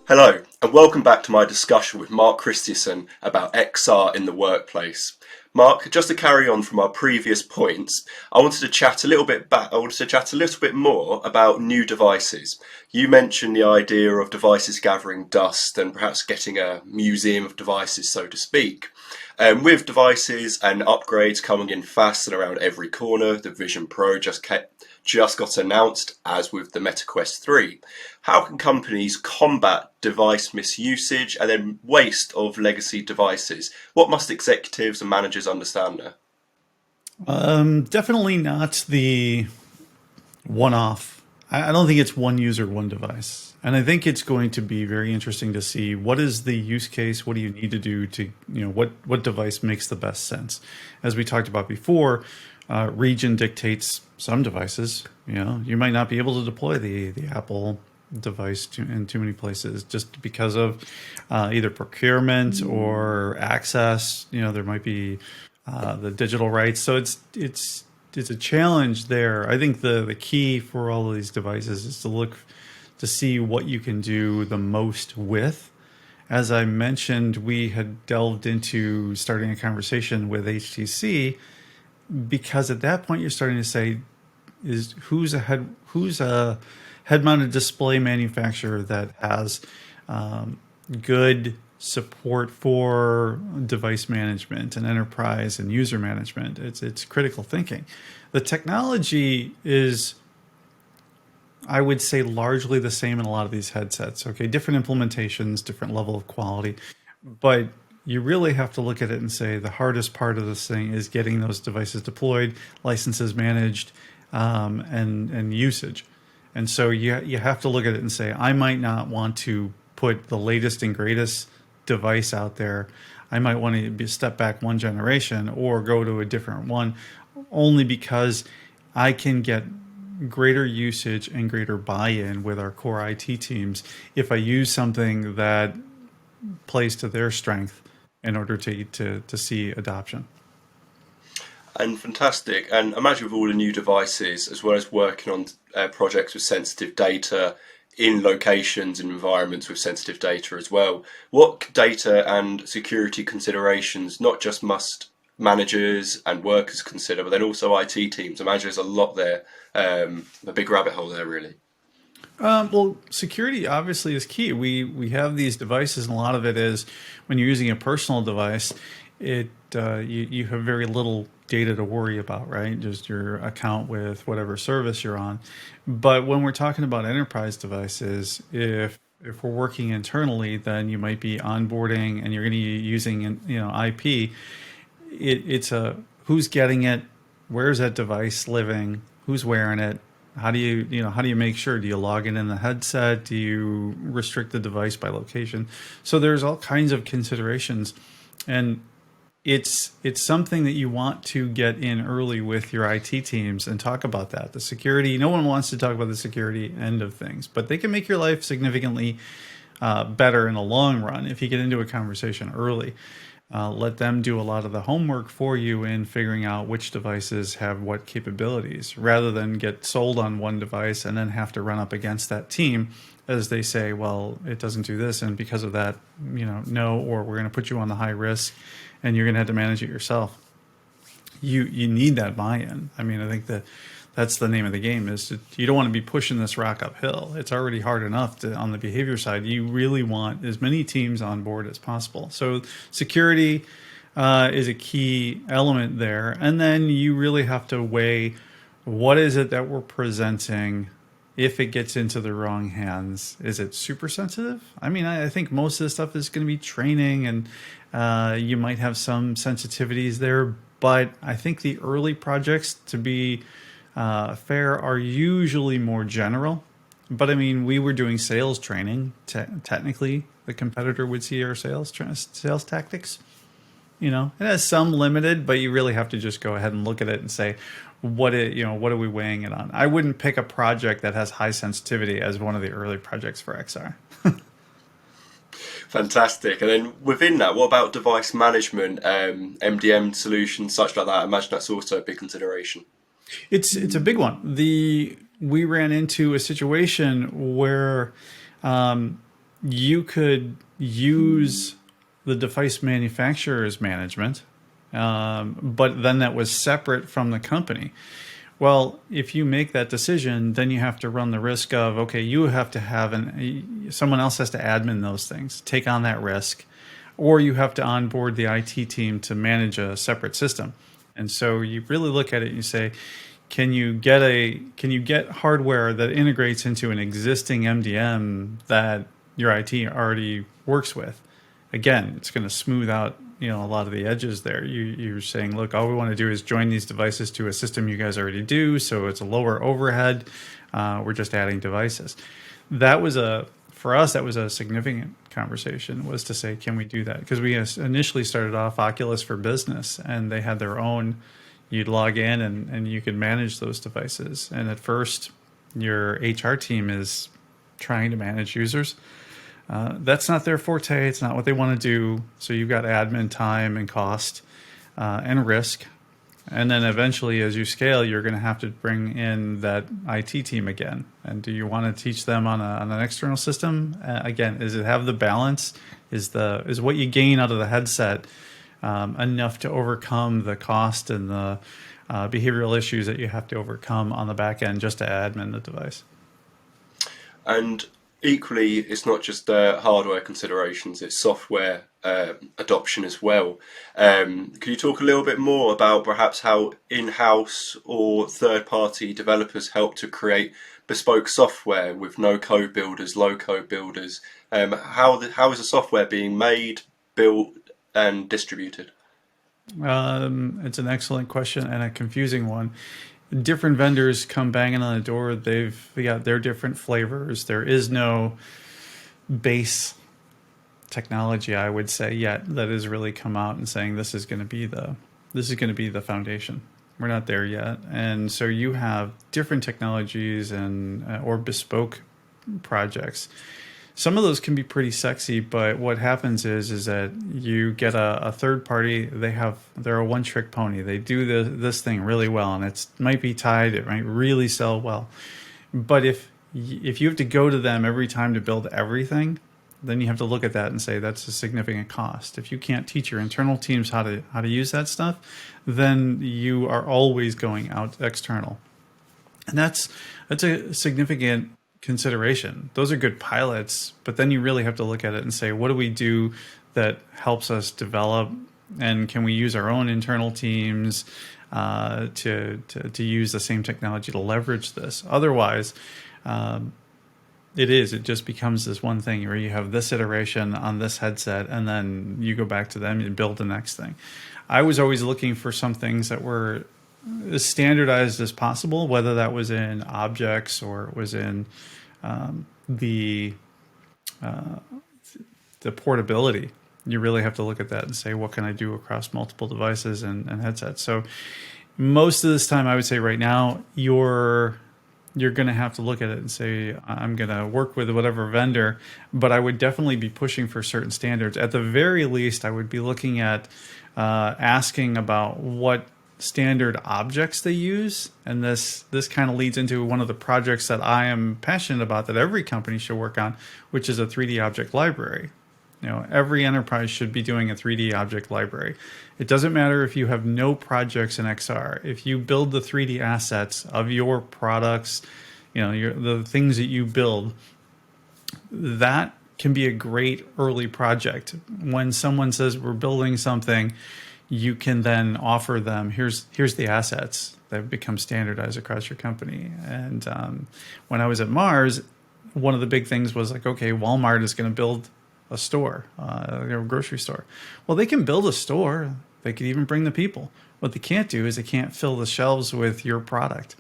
Hello, and welcome back to my discussion with Mark Christianson about XR in the workplace. Mark, just to carry on from our previous points, I wanted to chat a little bit more about new devices. You mentioned the idea of devices gathering dust and perhaps getting a museum of devices, so to speak. With devices and upgrades coming in fast and around every corner, the Vision Pro just got announced, as with the Meta Quest 3. How can companies combat device misusage and then waste of legacy devices? What must executives and managers understand there? Definitely not the one-off. I don't think it's one user, one device. And I think it's going to be very interesting to see what is the use case, what do you need to do to, what device makes the best sense. As we talked about before, region dictates some devices. You might not be able to deploy the Apple device in too many places just because of either procurement or access. There might be the digital rights. So it's a challenge there. I think the key for all of these devices is to look to see what you can do the most with. As I mentioned, we had delved into starting a conversation with HTC because at that point you're starting to say, who's a head-mounted display manufacturer that has good support for device management and enterprise and user management. It's critical thinking. The technology is, I would say, largely the same in a lot of these headsets. Okay, different implementations, different level of quality, but you really have to look at it and say the hardest part of this thing is getting those devices deployed, licenses managed, and usage. And so you have to look at it and say, I might not want to put the latest and greatest device out there. I might want to step back one generation or go to a different one only because I can get greater usage and greater buy-in with our core IT teams if I use something that plays to their strength in order to see adoption. And fantastic. And imagine with all the new devices, as well as working on projects with sensitive data in locations and environments with sensitive data as well. What data and security considerations, not just must managers and workers consider, but then also IT teams? Imagine there's a lot there, a big rabbit hole there, really. Well, security obviously is key. We have these devices, and a lot of it is when you're using a personal device, you have very little data to worry about, right? Just your account with whatever service you're on. But when we're talking about enterprise devices, if we're working internally, then you might be onboarding and you're going to be using IP. It's a who's getting it, where's that device living, who's wearing it. How do you make sure? Do you log in the headset? Do you restrict the device by location? So there's all kinds of considerations, and it's something that you want to get in early with your IT teams and talk about that. The security, no one wants to talk about the security end of things, but they can make your life significantly better in the long run if you get into a conversation early. Let them do a lot of the homework for you in figuring out which devices have what capabilities, rather than get sold on one device and then have to run up against that team as they say, well, it doesn't do this, and because of that, no, or we're going to put you on the high risk, and you're going to have to manage it yourself. You need that buy-in. I mean, I think that's the name of the game. You don't want to be pushing this rock uphill. It's already hard enough on the behavior side. You really want as many teams on board as possible. So security is a key element there. And then you really have to weigh what is it that we're presenting if it gets into the wrong hands. Is it super sensitive? I mean, I think most of the stuff is going to be training, and you might have some sensitivities there. But I think the early projects, to be fair, are usually more general. But I mean, we were doing sales training. Technically, the competitor would see our sales tactics. It has some limited, but you really have to just go ahead and look at it and say, what are we weighing it on? I wouldn't pick a project that has high sensitivity as one of the early projects for XR. Fantastic. And then within that, what about device management, MDM solutions, such like that? I imagine that's also a big consideration. It's a big one. We ran into a situation where you could use the device manufacturer's management, but then that was separate from the company. Well, if you make that decision, then you have to run the risk of, okay, you have to have someone else has to admin those things, take on that risk, or you have to onboard the IT team to manage a separate system. And so you really look at it and you say, can you get hardware that integrates into an existing MDM that your IT already works with? Again, it's going to smooth out a lot of the edges there. You're saying, look, all we want to do is join these devices to a system you guys already do, so it's a lower overhead. We're just adding devices. For us, that was a significant conversation, was to say, can we do that? Because we initially started off Oculus for Business, and they had their own. You'd log in and you could manage those devices. And at first, your HR team is trying to manage users. That's not their forte. It's not what they want to do. So you've got admin time and cost and risk. And then eventually, as you scale, you're going to have to bring in that IT team again. And do you want to teach them on an external system? Again, does it have the balance? Is what you gain out of the headset enough to overcome the cost and the behavioral issues that you have to overcome on the back end just to admin the device? And equally, it's not just hardware considerations, it's software adoption as well. Could you talk a little bit more about perhaps how in-house or third-party developers help to create bespoke software with no-code builders, low-code builders? How is the software being made, built, and distributed? It's an excellent question and a confusing one. Different vendors come banging on the door. They've got their different flavors. There is no base technology, I would say, yet that has really come out and saying this is going to be the foundation. We're not there yet, and so you have different technologies and or bespoke projects. Some of those can be pretty sexy, but what happens is that you get a third party. They're a one-trick pony. They do this thing really well, and it might be tied. It might really sell well, but if you have to go to them every time to build everything, then you have to look at that and say that's a significant cost. If you can't teach your internal teams how to use that stuff, then you are always going out external, and that's a significant consideration. Those are good pilots, but then you really have to look at it and say, what do we do that helps us develop, and can we use our own internal teams to use the same technology to leverage this? Otherwise, it just becomes this one thing where you have this iteration on this headset, and then you go back to them and build the next thing. I was always looking for some things that were as standardized as possible, whether that was in objects or it was in the portability. You really have to look at that and say, what can I do across multiple devices and headsets? So most of this time, I would say right now, you're going to have to look at it and say, I'm going to work with whatever vendor, but I would definitely be pushing for certain standards. At the very least, I would be looking at asking about what standard objects they use, and this kind of leads into one of the projects that I am passionate about that every company should work on, which is a 3D object library. Every enterprise should be doing a 3D object library. It doesn't matter if you have no projects in XR. If you build the 3D assets of your products, the things that you build, that can be a great early project. When someone says we're building something, you can then offer them, here's the assets that become standardized across your company. And when I was at Mars, one of the big things was like, okay, Walmart is going to build a store, a grocery store. Well, they can build a store. They could even bring the people. What they can't do is they can't fill the shelves with your product.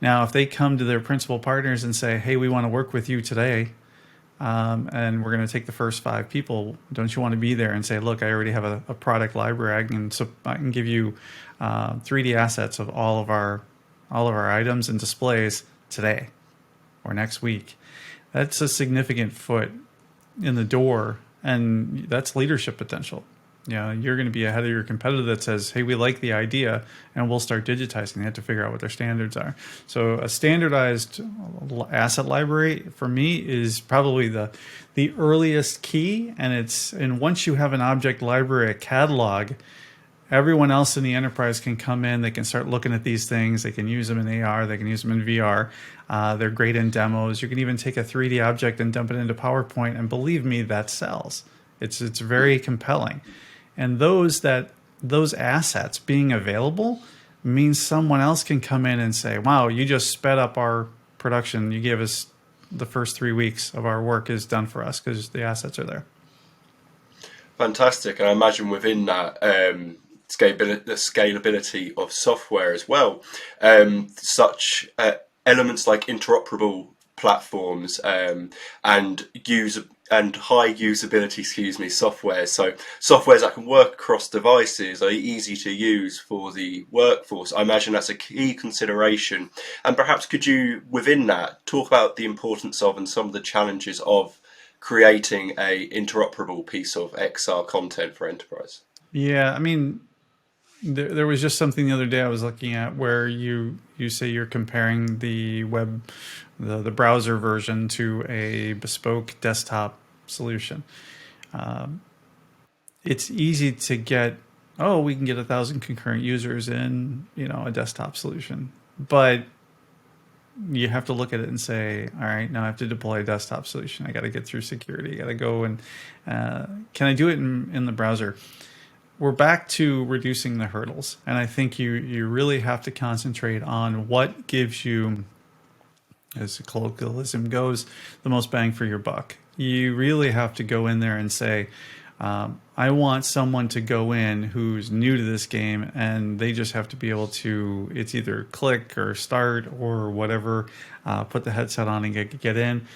Now, if they come to their principal partners and say, hey, we want to work with you today, and we're going to take the first 5 people, don't you want to be there and say, look, I already have a product library. I can give you 3D assets of all of our items and displays today or next week. That's a significant foot in the door, and that's leadership potential. You're going to be ahead of your competitor that says, hey, we like the idea, and we'll start digitizing. They have to figure out what their standards are. So a standardized asset library for me is probably the earliest key. And once you have an object library, a catalog, everyone else in the enterprise can come in. They can start looking at these things. They can use them in AR. They can use them in VR. They're great in demos. You can even take a 3D object and dump it into PowerPoint, and believe me, that sells. It's very compelling. And those assets being available means someone else can come in and say, wow, you just sped up our production. You gave us the first 3 weeks of our work is done for us because the assets are there. Fantastic. And I imagine within that, the scalability of software as well, such elements like interoperable platforms and high usability, software. So softwares that can work across devices are easy to use for the workforce. I imagine that's a key consideration. And perhaps could you, within that, talk about the importance of and some of the challenges of creating a interoperable piece of XR content for enterprise? Yeah, I mean, there was just something the other day I was looking at where you say you're comparing the the browser version to a bespoke desktop solution. It's easy to get, we can get 1,000 concurrent users in, a desktop solution, but you have to look at it and say, all right, now I have to deploy a desktop solution. I got to get through security. I got to go and can I do it in the browser? We're back to reducing the hurdles. And I think you really have to concentrate on what gives you, as the colloquialism goes, the most bang for your buck. You really have to go in there and say, I want someone to go in who's new to this game and they just have to be able to, it's either click or start or whatever, put the headset on and get in.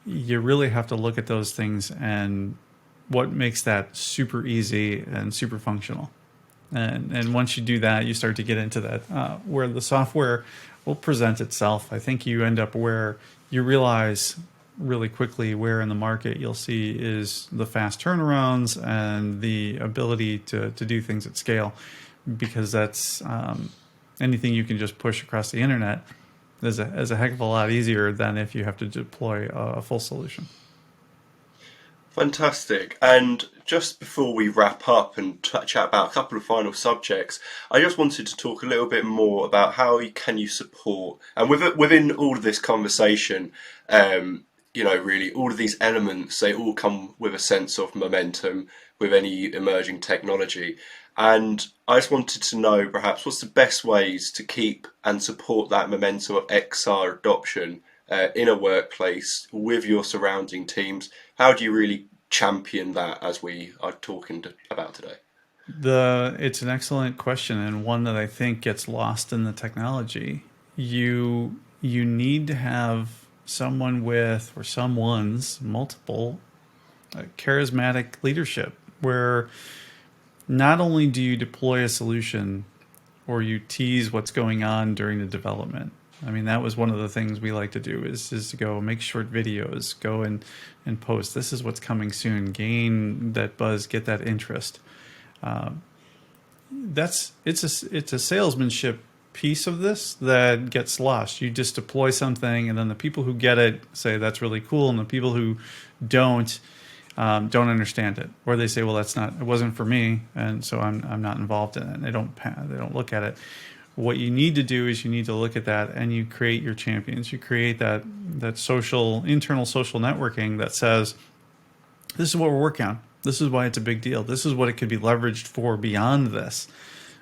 You really have to look at those things and what makes that super easy and super functional. And once you do that, you start to get into that where the software will present itself. I think you end up where you realize really quickly where in the market you'll see is the fast turnarounds and the ability to do things at scale, because that's anything you can just push across the internet is a heck of a lot easier than if you have to deploy a full solution. Fantastic. And just before we wrap up and chat about a couple of final subjects, I just wanted to talk a little bit more about how can you support, and within all of this conversation, really all of these elements, they all come with a sense of momentum with any emerging technology. And I just wanted to know perhaps what's the best ways to keep and support that momentum of XR adoption in a workplace with your surrounding teams. How do you really champion that as we are talking about today? It's an excellent question, and one that I think gets lost in the technology. You need to have someone with, or someone's multiple charismatic leadership, where not only do you deploy a solution or you tease what's going on during the development. I mean, that was one of the things we like to do is to go make short videos, go and post. This is what's coming soon. Gain that buzz, get that interest. It's a salesmanship piece of this that gets lost. You just deploy something, and then the people who get it say that's really cool, and the people who don't understand it, or they say, well, it wasn't for me, and so I'm not involved in it. And they don't look at it. What you need to do is you need to look at that and you create your champions. You create that internal social networking that says, this is what we're working on. This is why it's a big deal. This is what it could be leveraged for beyond this.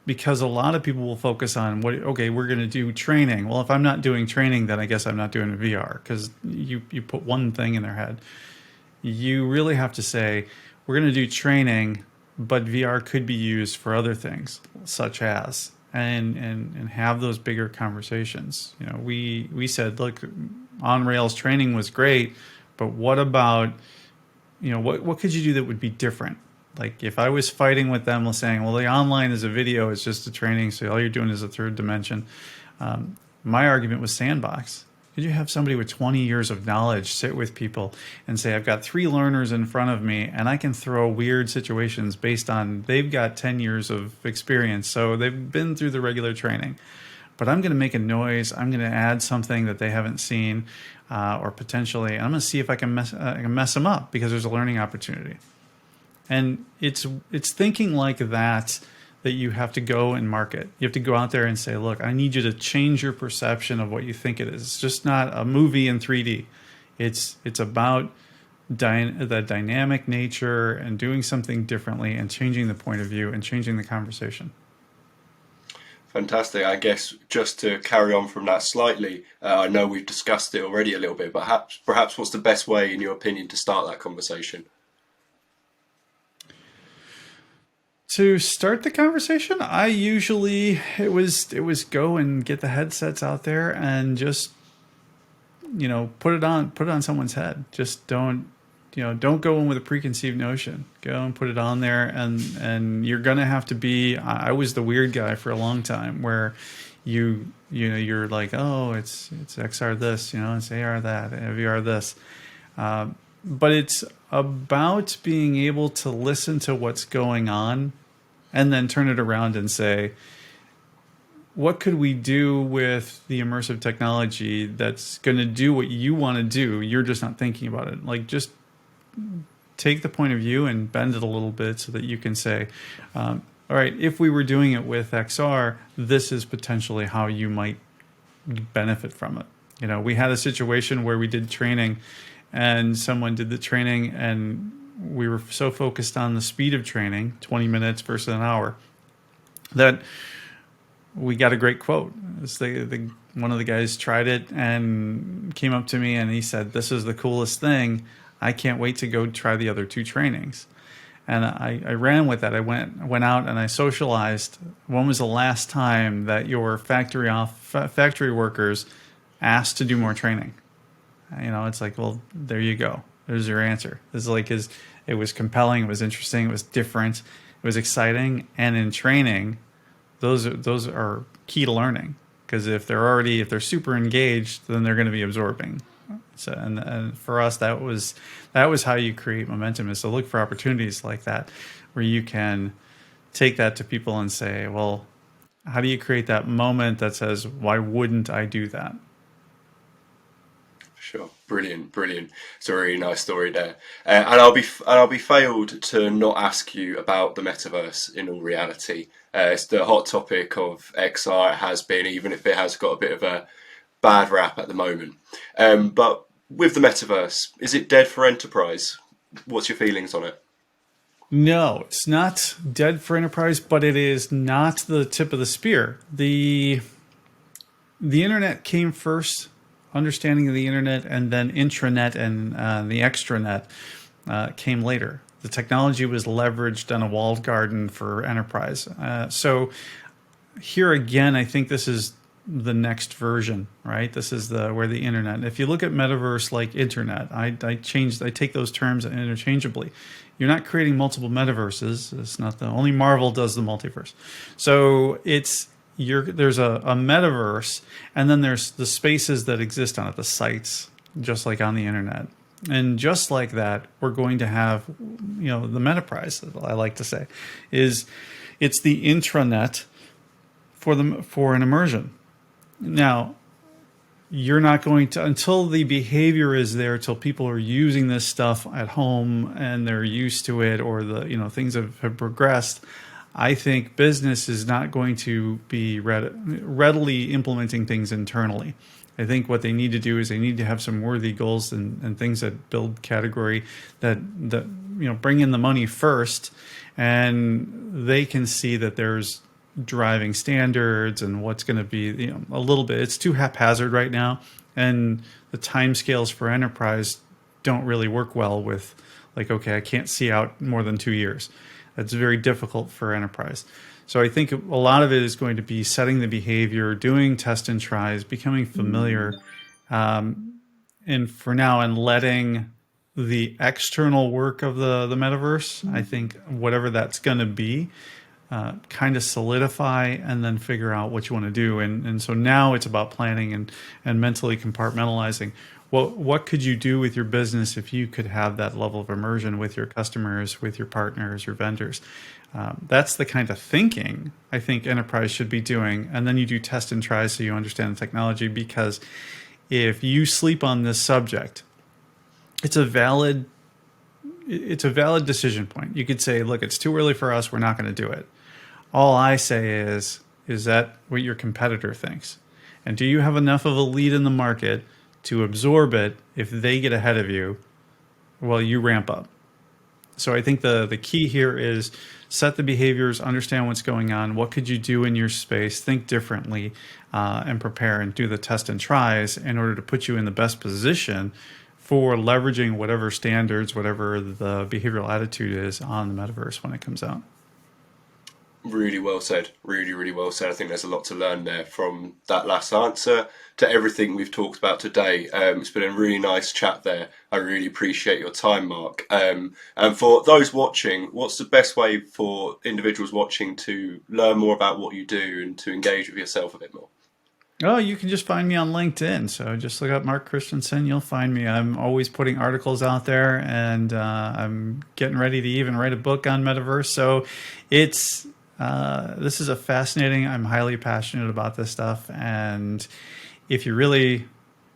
Because a lot of people will focus on, we're going to do training. Well, if I'm not doing training, then I guess I'm not doing VR, because you put one thing in their head. You really have to say, we're going to do training, but VR could be used for other things, such as, and have those bigger conversations. We said, look, on Rails training was great, but what about, what could you do that would be different? Like if I was fighting with them saying, well, the online is a video, it's just a training, so all you're doing is a third dimension. My argument was sandbox. Could you have somebody with 20 years of knowledge sit with people and say, I've got 3 learners in front of me and I can throw weird situations based on they've got 10 years of experience. So they've been through the regular training, but I'm going to make a noise. I'm going to add something that they haven't seen, or potentially, I'm going to see if I can mess them up because there's a learning opportunity. And it's thinking like that you have to go and market. You have to go out there and say, look, I need you to change your perception of what you think it is. It's just not a movie in 3D. It's about the dynamic nature and doing something differently and changing the point of view and changing the conversation. Fantastic. I guess just to carry on from that slightly, I know we've discussed it already a little bit, but perhaps what's the best way, in your opinion, to start that conversation? To start the conversation, I usually it was go and get the headsets out there and just put it on someone's head. Just don't go in with a preconceived notion. Go and put it on there, and you're gonna have to be. I was the weird guy for a long time, where you're like, oh, it's XR this, it's AR that, VR this. But it's about being able to listen to what's going on and then turn it around and say, what could we do with the immersive technology that's going to do what you want to do? You're just not thinking about it. Like, just take the point of view and bend it a little bit so that you can say, all right, if we were doing it with XR, this is potentially how you might benefit from it. We had a situation where we did training and someone did the training and we were so focused on the speed of training, 20 minutes versus an hour, that we got a great quote. One of the guys tried it and came up to me and he said, this is the coolest thing. I can't wait to go try the other 2 trainings. And I ran with that. I went out and I socialized. When was the last time that your factory workers asked to do more training? It's like, well, there you go. There's your answer. It was compelling. It was interesting. It was different. It was exciting. And in training, those are key to learning, because if they're super engaged, then they're going to be absorbing. So, and for us, that was how you create momentum, is to look for opportunities like that, where you can take that to people and say, well, how do you create that moment that says, why wouldn't I do that? Sure, brilliant. It's a really nice story there, and I'll be failed to not ask you about the metaverse. In all reality, it's the hot topic of XR. It has been, even if it has got a bit of a bad rap at the moment. But with the metaverse, is it dead for enterprise? What's your feelings on it? No, it's not dead for enterprise, but it is not the tip of the spear. The internet came first. Understanding of the internet, and then intranet and the extranet came later. The technology was leveraged on a walled garden for enterprise. So here again, I think this is the next version, right? This is where the internet. If you look at metaverse like internet, I take those terms interchangeably. You're not creating multiple metaverses. It's not only Marvel does the multiverse. So there's a metaverse, and then there's the spaces that exist on it, the sites, just like on the internet. And just like that, we're going to have, the Metaprise, I like to say, it's the intranet for an immersion. Now, you're not going to, until the behavior is there, till people are using this stuff at home and they're used to it, or things have progressed. I think business is not going to be readily implementing things internally. I think what they need to do is they need to have some worthy goals and things that build category, that bring in the money first, and they can see that there's driving standards and what's going to be a little bit. It's too haphazard right now, and the timescales for enterprise don't really work well with, like, okay, I can't see out more than 2 years. That's very difficult for enterprise. So I think a lot of it is going to be setting the behavior, doing test and tries, becoming familiar, and for now, and letting the external work of the metaverse, I think whatever that's going to be, kind of solidify and then figure out what you want to do. And so now it's about planning and mentally compartmentalizing. What could you do with your business if you could have that level of immersion with your customers, with your partners, your vendors? That's the kind of thinking I think enterprise should be doing. And then you do test and try so you understand the technology, because if you sleep on this subject, it's a valid decision point. You could say, look, it's too early for us. We're not going to do it. All I say is that what your competitor thinks? And do you have enough of a lead in the market to absorb it if they get ahead of you while you ramp up? So I think the key here is set the behaviors, understand what's going on, what could you do in your space, think differently, and prepare and do the test and tries in order to put you in the best position for leveraging whatever standards, whatever the behavioral attitude is on the metaverse when it comes out. Really well said. Really, really well said. I think there's a lot to learn there from that last answer to everything we've talked about today. It's been a really nice chat there. I really appreciate your time, Mark. And for those watching, what's the best way for individuals watching to learn more about what you do and to engage with yourself a bit more? Oh, you can just find me on LinkedIn. So just look up Mark Christianson. You'll find me. I'm always putting articles out there, and I'm getting ready to even write a book on Metaverse. So it's this is a fascinating. I'm highly passionate about this stuff, and if you really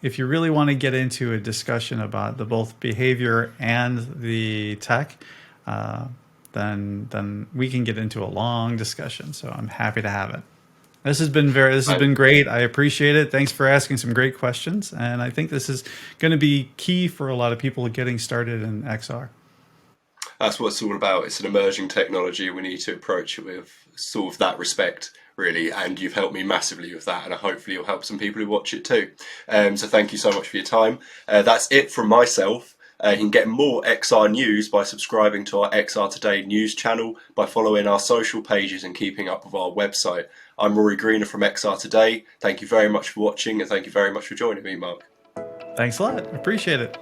want to get into a discussion about the both behavior and the tech, then we can get into a long discussion. So I'm happy to have it. This has been great. I appreciate it. Thanks for asking some great questions, and I think this is going to be key for a lot of people getting started in XR. That's what it's all about. It's an emerging technology. We need to approach it with sort of that respect, really. And you've helped me massively with that. And hopefully you'll help some people who watch it too. So thank you so much for your time. That's it from myself. You can get more XR news by subscribing to our XR Today news channel, by following our social pages and keeping up with our website. I'm Rory Greener from XR Today. Thank you very much for watching, and thank you very much for joining me, Mark. Thanks a lot. Appreciate it.